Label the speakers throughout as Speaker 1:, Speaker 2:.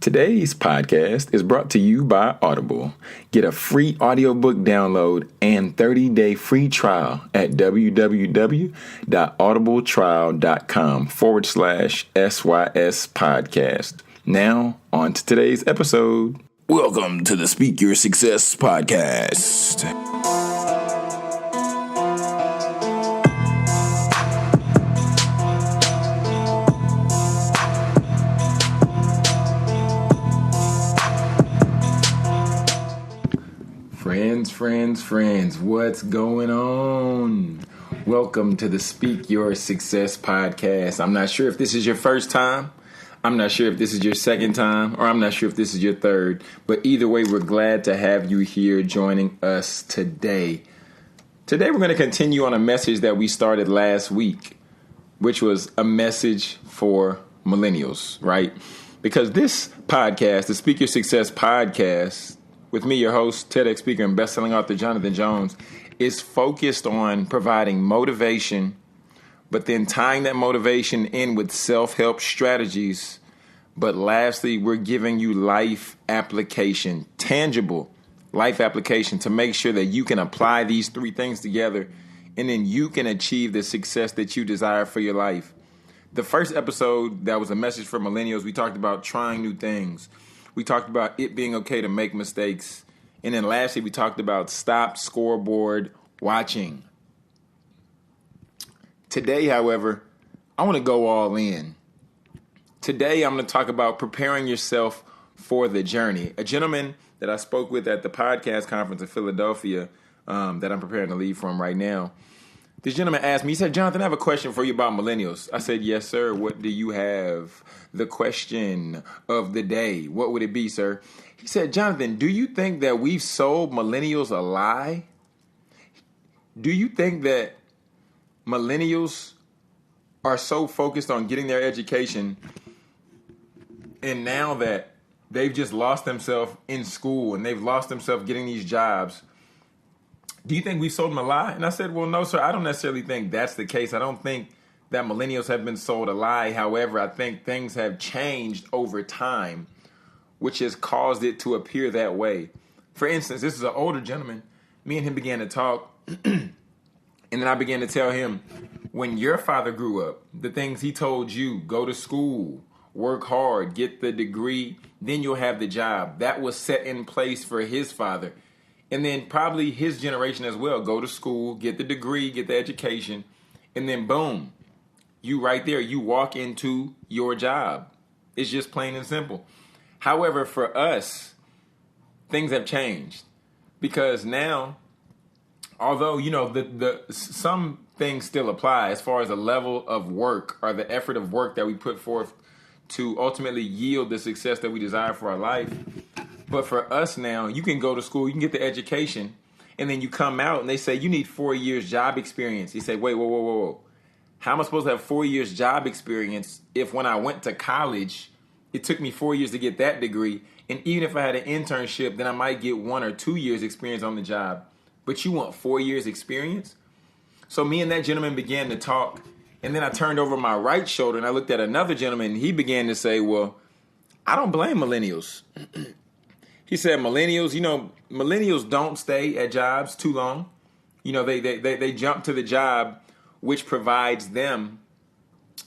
Speaker 1: Today's podcast is brought to you by Audible. Get a free audiobook download and 30-day free trial at www.audibletrial.com/SYS podcast. Now, on to today's episode. Welcome to the Speak Your Success podcast. Friends, what's going on? Welcome to the Speak Your Success podcast. I'm not sure if this is your first time. I'm not sure if this is your second time, or I'm not sure if this is your third. But either way, we're glad to have you here joining us today. Today, we're going to continue on a message that we started last week, which was a message for millennials, right? Because this podcast, the Speak Your Success podcast, with me, your host, TEDx speaker and best-selling author Jonathan Jones, is focused on providing motivation, but then tying that motivation in with self-help strategies. But lastly, we're giving you life application, tangible life application, to make sure that you can apply these three things together, and then you can achieve the success that you desire for your life. The first episode, that was a message for millennials, we talked about trying new things. We talked about it being okay to make mistakes. And then lastly, we talked about stop scoreboard watching. Today, however, I want to go all in. Today, I'm going to talk about preparing yourself for the journey. A gentleman that I spoke with at the podcast conference in Philadelphia that I'm preparing to leave from right now, this gentleman asked me, he said, "Jonathan, I have a question for you about millennials." I said, "Yes, sir. What do you have?" The question of the day. What would it be, sir? He said, "Jonathan, do you think that we've sold millennials a lie? Do you think that millennials are so focused on getting their education, and now that they've just lost themselves in school and they've lost themselves getting these jobs, do you think we sold them a lie?" And I said, "Well, no, sir. I don't necessarily think that's the case. I don't think that millennials have been sold a lie. However, I think things have changed over time, which has caused it to appear that way." For instance, this is an older gentleman. Me and him began to talk, and then I began to tell him, when your father grew up, the things he told you: go to school, work hard, get the degree, then you'll have the job. That was set in place for his father. And then probably his generation as well. Go to school, get the degree, get the education, and then boom, you right there, you walk into your job. It's just plain and simple. However, for us, things have changed, because now, although, you know, the some things still apply as far as the level of work or the effort of work that we put forth to ultimately yield the success that we desire for our life. But for us now, you can go to school, you can get the education, and then you come out and they say you need 4 years job experience. You say, wait, whoa. How am I supposed to have 4 years job experience if when I went to college, it took me 4 years to get that degree? And even if I had an internship, then I might get 1 or 2 years experience on the job. But you want 4 years experience? So me and that gentleman began to talk, and then I turned over my right shoulder and I looked at another gentleman, and he began to say, well, I don't blame millennials. He said, millennials don't stay at jobs too long. You know, they jump to the job which provides them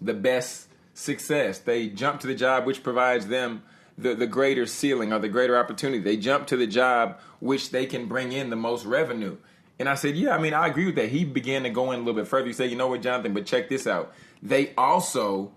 Speaker 1: the best success. They jump to the job which provides them the greater ceiling or the greater opportunity. They jump to the job which they can bring in the most revenue. And I said, yeah, I agree with that. He began to go in a little bit further. He said, you know what, Jonathan, but check this out. They also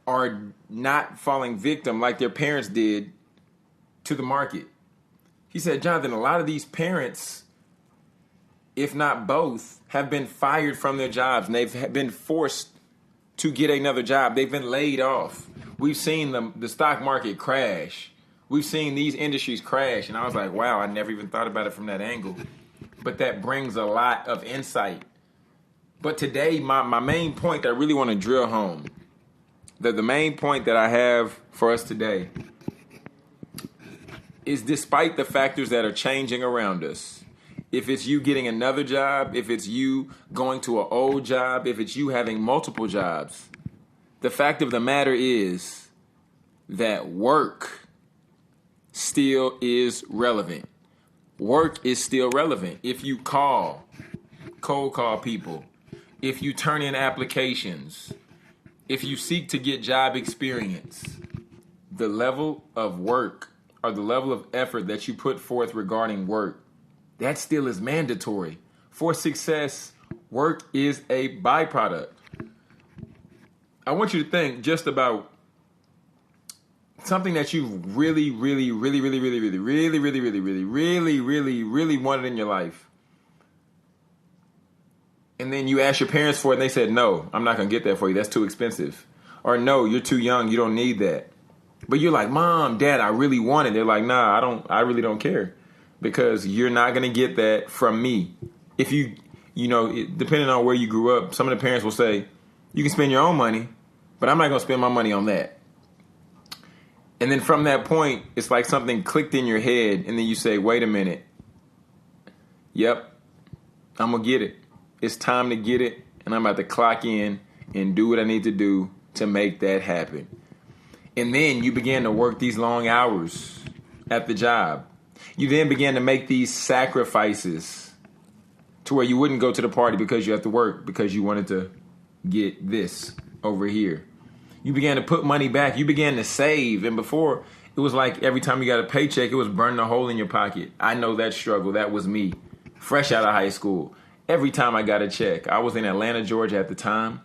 Speaker 1: are not falling victim like their parents did to the market. He said, Jonathan, a lot of these parents, if not both, have been fired from their jobs, and they've been forced to get another job. They've been laid off. We've seen the stock market crash. We've seen these industries crash. And I was like, wow, I never even thought about it from that angle. But that brings a lot of insight. But today, my main point that I really want to drill home, the main point that I have for us today, is despite the factors that are changing around us, if it's you getting another job, if it's you going to an old job, if it's you having multiple jobs, the fact of the matter is that work still is relevant. Work is still relevant. If you cold call people, if you turn in applications, if you seek to get job experience, the level of work or the level of effort that you put forth regarding work, that still is mandatory. For success, work is a byproduct. I want you to think just about something that you really wanted in your life. And then you ask your parents for it and they said, no, I'm not going to get that for you. That's too expensive. Or no, you're too young. You don't need that. But you're like, Mom, Dad, I really want it. They're like, nah, I really don't care. Because you're not going to get that from me. If depending on where you grew up, some of the parents will say, you can spend your own money, but I'm not going to spend my money on that. And then from that point, it's like something clicked in your head, and then you say, wait a minute. Yep, I'm going to get it. It's time to get it, and I'm about to clock in and do what I need to do to make that happen. And then you began to work these long hours at the job. You then began to make these sacrifices to where you wouldn't go to the party because you have to work because you wanted to get this over here. You began to put money back. You began to save. And before, it was like every time you got a paycheck, it was burning a hole in your pocket. I know that struggle. That was me. Fresh out of high school. Every time I got a check. I was in Atlanta, Georgia at the time.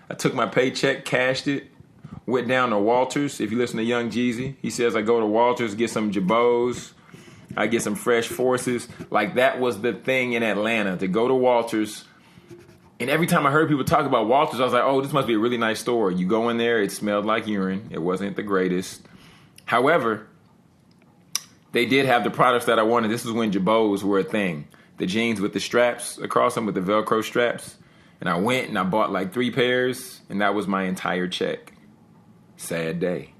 Speaker 1: I took my paycheck, cashed it, went down to Walters. If you listen to Young Jeezy, he says I go to Walters, get some Jabos. I get some Fresh Forces. Like that was the thing in Atlanta, to go to Walters. And every time I heard people talk about Walters, I was like, oh, this must be a really nice store. You go in there, it smelled like urine. It wasn't the greatest. However, they did have the products that I wanted. This is when Jabos were a thing. The jeans with the straps across them, with the Velcro straps. And I went and I bought like 3 pairs, and that was my entire check. Sad day.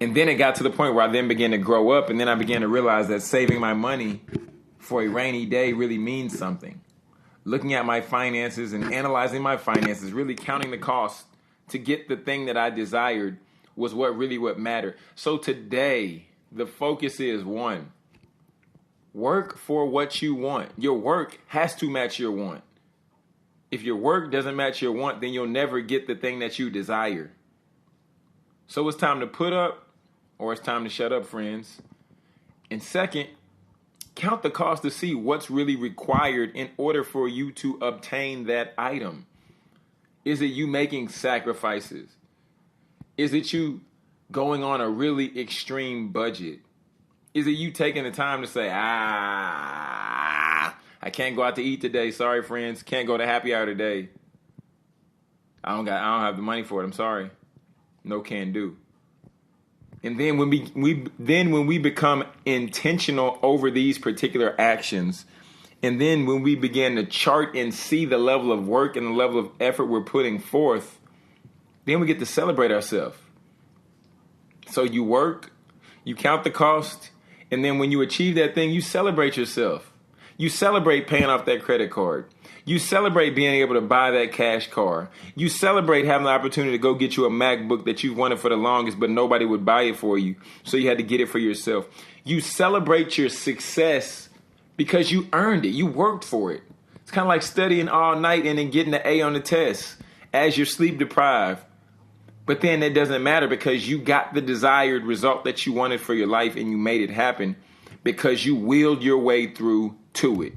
Speaker 1: And then it got to the point where I then began to grow up, and then I began to realize that saving my money for a rainy day really means something. Looking at my finances and analyzing my finances, really counting the cost to get the thing that I desired was what mattered. So today, the focus is 1. Work for what you want. Your work has to match your want. If your work doesn't match your want, then you'll never get the thing that you desire. So it's time to put up, or it's time to shut up, friends. And second, count the cost to see what's really required in order for you to obtain that item. Is it you making sacrifices? Is it you going on a really extreme budget? Is it you taking the time to say, I can't go out to eat today. Sorry, friends. Can't go to happy hour today. I don't have the money for it. I'm sorry. No can do. And then when we become intentional over these particular actions, and then when we begin to chart and see the level of work and the level of effort we're putting forth, then we get to celebrate ourselves. So you work, you count the cost, and then when you achieve that thing, you celebrate yourself. You celebrate paying off that credit card. You celebrate being able to buy that cash car. You celebrate having the opportunity to go get you a MacBook that you've wanted for the longest, but nobody would buy it for you, so you had to get it for yourself. You celebrate your success because you earned it. You worked for it. It's kind of like studying all night and then getting an A on the test as you're sleep deprived. But then it doesn't matter because you got the desired result that you wanted for your life and you made it happen because you willed your way through to it.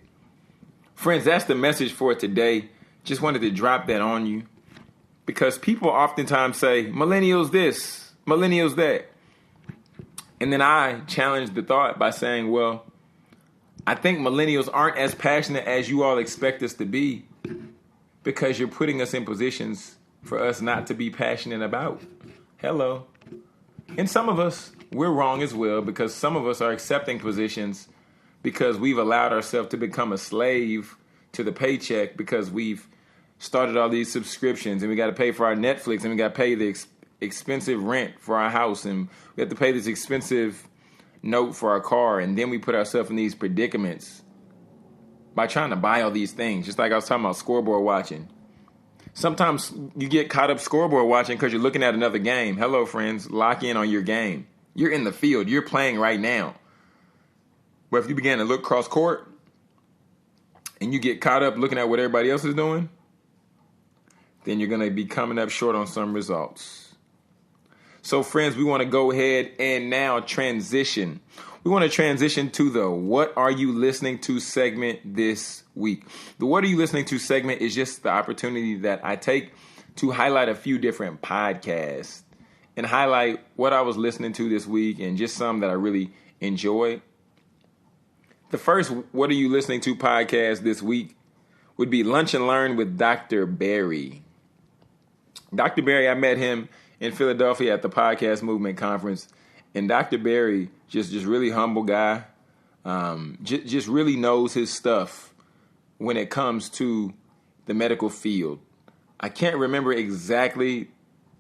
Speaker 1: Friends, that's the message for today. Just wanted to drop that on you because people oftentimes say, millennials this, millennials that. And then I challenge the thought by saying, well, I think millennials aren't as passionate as you all expect us to be because you're putting us in positions for us not to be passionate about. Hello. And some of us, we're wrong as well because some of us are accepting positions because we've allowed ourselves to become a slave to the paycheck because we've started all these subscriptions and we got to pay for our Netflix and we got to pay the expensive rent for our house and we have to pay this expensive note for our car, and then we put ourselves in these predicaments by trying to buy all these things, just like I was talking about scoreboard watching. Sometimes you get caught up scoreboard watching because you're looking at another game. Hello, friends. Lock in on your game. You're in the field. You're playing right now. But if you begin to look cross court and you get caught up looking at what everybody else is doing, then you're going to be coming up short on some results. So, friends, we want to go ahead and now transition. We want to transition to the What Are You Listening To segment this week. The What Are You Listening To segment is just the opportunity that I take to highlight a few different podcasts and highlight what I was listening to this week and just some that I really enjoyed. The first What Are You Listening To podcast this week would be Lunch and Learn with Dr. Barry. Dr. Barry, I met him in Philadelphia at the Podcast Movement Conference. And Dr. Barry, just really humble guy, just really knows his stuff when it comes to the medical field. I can't remember exactly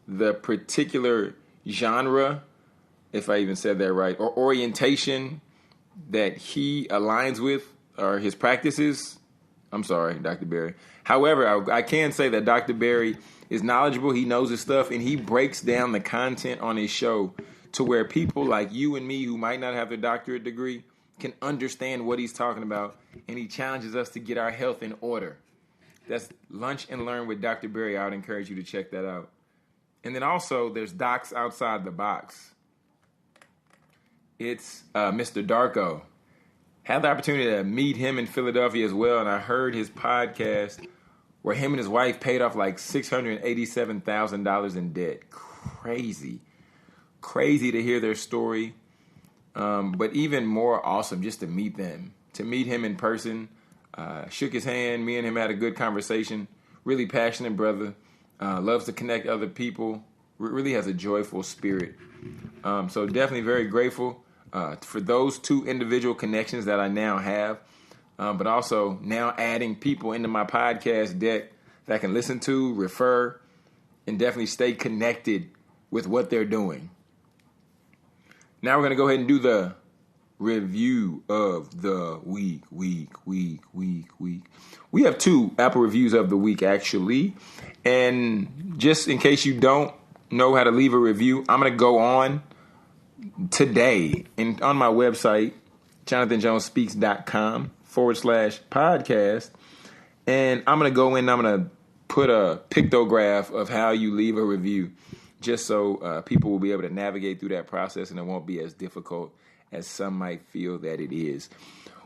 Speaker 1: the particular genre, if I even said that right, or orientation that he aligns with or his practices. I'm sorry, Dr. Barry. However, I can say that Dr. Barry is knowledgeable. He knows his stuff, and he breaks down the content on his show to where people like you and me who might not have their doctorate degree can understand what he's talking about, and he challenges us to get our health in order. That's Lunch and Learn with Dr. Barry. I would encourage you to check that out. And then also, there's Docs Outside the Box. It's Mr. Darko. Had the opportunity to meet him in Philadelphia as well, and I heard his podcast where him and his wife paid off like $687,000 in debt. Crazy to hear their story, but even more awesome just to meet them, to meet him in person. Shook his hand. Me and him had a good conversation. Really passionate brother. Loves to connect other people. Really has a joyful spirit. So definitely very grateful for those two individual connections that I now have, but also now adding people into my podcast deck that I can listen to, refer, and definitely stay connected with what they're doing. Now we're going to go ahead and do the review of the week. We have 2 Apple reviews of the week, actually. And just in case you don't know how to leave a review, I'm going to go on today and on my website, jonathanjonespeaks.com/podcast. And I'm going to go in and I'm going to put a pictograph of how you leave a review, just so people will be able to navigate through that process and it won't be as difficult as some might feel that it is.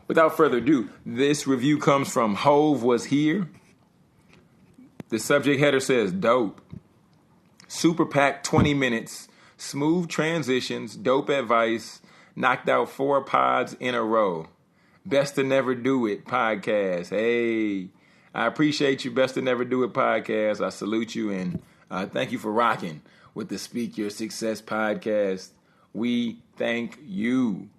Speaker 1: Without further ado, this review comes from Hove Was Here. The subject header says, dope. Super packed 20 minutes, smooth transitions, dope advice, knocked out 4 pods in a row. Best to Never Do It podcast. Hey, I appreciate you, Best to Never Do It podcast. I salute you and thank you for rocking with the Speak Your Success podcast. We thank you.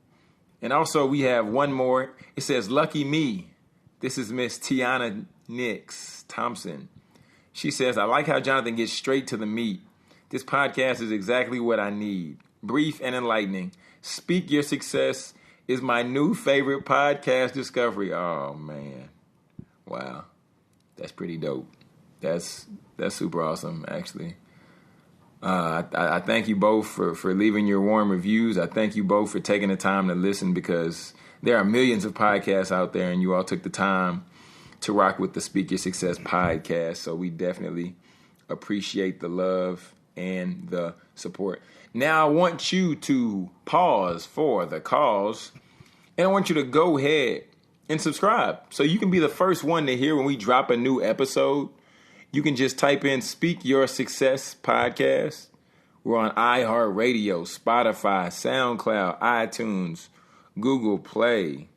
Speaker 1: And also we have one more. It says, lucky me. This is Miss Tiana Nix Thompson. She says, I like how Jonathan gets straight to the meat. This podcast is exactly what I need. Brief and enlightening. Speak Your Success is my new favorite podcast discovery. Oh, man. Wow. That's pretty dope. That's super awesome, actually. I thank you both for leaving your warm reviews. I thank you both for taking the time to listen, because there are millions of podcasts out there and you all took the time to rock with the Speak Your Success podcast. So we definitely appreciate the love and the support. Now I want you to pause for the cause, and I want you to go ahead and subscribe so you can be the first one to hear when we drop a new episode. You can just type in Speak Your Success podcast. We're on iHeart Radio, Spotify, SoundCloud, iTunes, Google Play.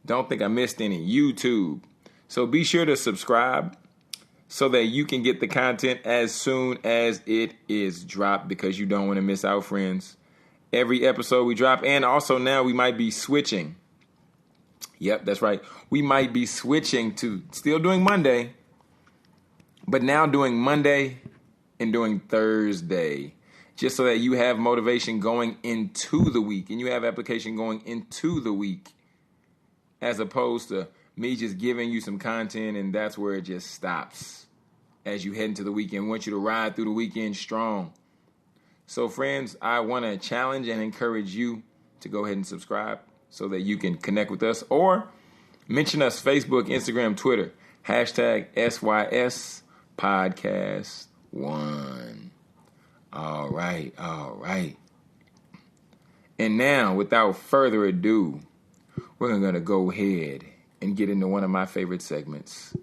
Speaker 1: Don't think I missed any. YouTube. So be sure to subscribe so that you can get the content as soon as it is dropped, because you don't want to miss out, friends. Every episode we drop, and also now we might be switching. Yep, that's right. We might be switching to still doing Monday, but now doing Monday and doing Thursday, just so that you have motivation going into the week and you have application going into the week, as opposed to me just giving you some content and that's where it just stops. as you head into the weekend. We want you to ride through the weekend strong. So, friends, I want to challenge and encourage you to go ahead and subscribe so that you can connect with us, or mention us Facebook, Instagram, Twitter, hashtag SYS Podcast 1. All right. And now, without further ado, we're going to go ahead and get into one of my favorite segments.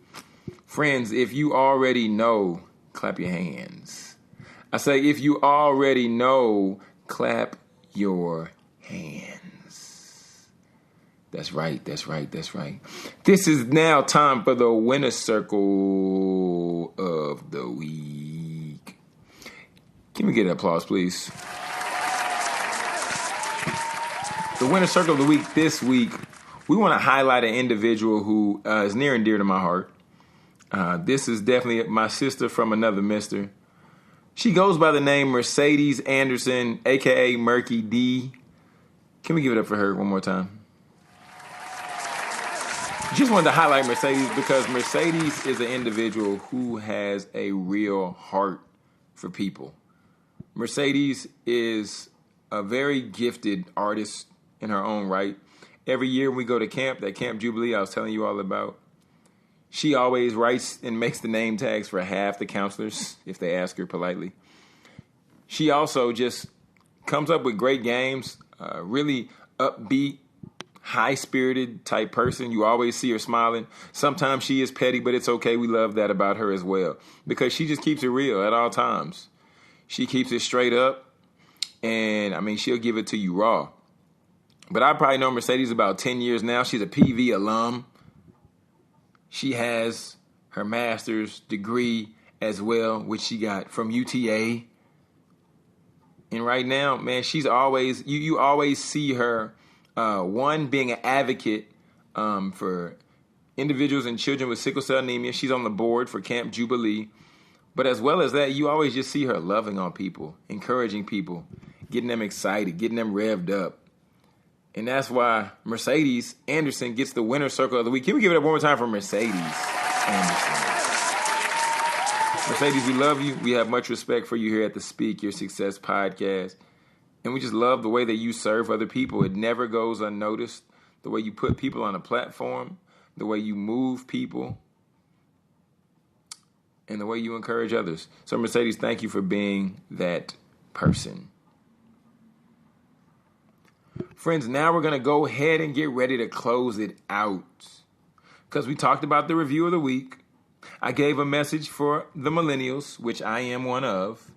Speaker 1: Friends, if you already know, clap your hands. I say, if you already know, clap your hands. That's right. This is now time for the winner circle of the week. Can we get an applause, please? The winner circle of the week this week, we want to highlight an individual who is near and dear to my heart. This is definitely my sister from another mister. She goes by the name Mercedes Anderson, a.k.a. Murky D. Can we give it up for her one more time? Just wanted to highlight Mercedes because Mercedes is an individual who has a real heart for people. Mercedes is a very gifted artist in her own right. Every year we go to camp, that Camp Jubilee I was telling you all about, she always writes and makes the name tags for half the counselors if they ask her politely. She also just comes up with great games, really upbeat, high-spirited type person. You always see her smiling. Sometimes she is petty, but it's okay. We love that about her as well because she just keeps it real at all times. She keeps it straight up, and, I mean, she'll give it to you raw. But I probably know Mercedes about 10 years now. She's a PV alum. She has her master's degree as well, which she got from UTA. And right now, man, she's always, you always see her, one, being an advocate for individuals and children with sickle cell anemia. She's on the board for Camp Jubilee. But as well as that, you always just see her loving on people, encouraging people, getting them excited, getting them revved up. And that's why Mercedes Anderson gets the winner circle of the week. Can we give it up one more time for Mercedes Anderson? Mercedes, we love you. We have much respect for you here at the Speak Your Success podcast. And we just love the way that you serve other people. It never goes unnoticed. The way you put people on a platform, the way you move people, and the way you encourage others. So, Mercedes, thank you for being that person. Friends, now we're going to go ahead and get ready to close it out. Because we talked about the review of the week. I gave a message for the Millennials, which I am one of,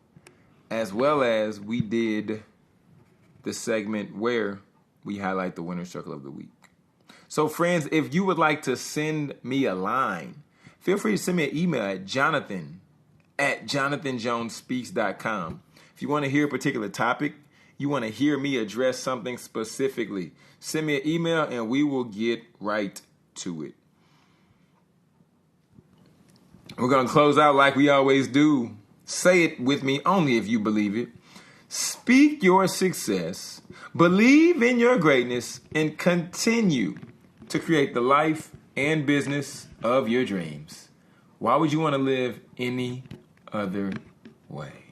Speaker 1: as well as we did the segment where we highlight the winner circle of the week. So, friends, if you would like to send me a line, feel free to send me an email at jonathan@jonathanjonespeaks.com. If you want to hear a particular topic, you want to hear me address something specifically, send me an email and we will get right to it. We're going to close out like we always do. Say it with me only if you believe it. Speak your success, believe in your greatness, and continue to create the life and business of your dreams. Why would you want to live any other way?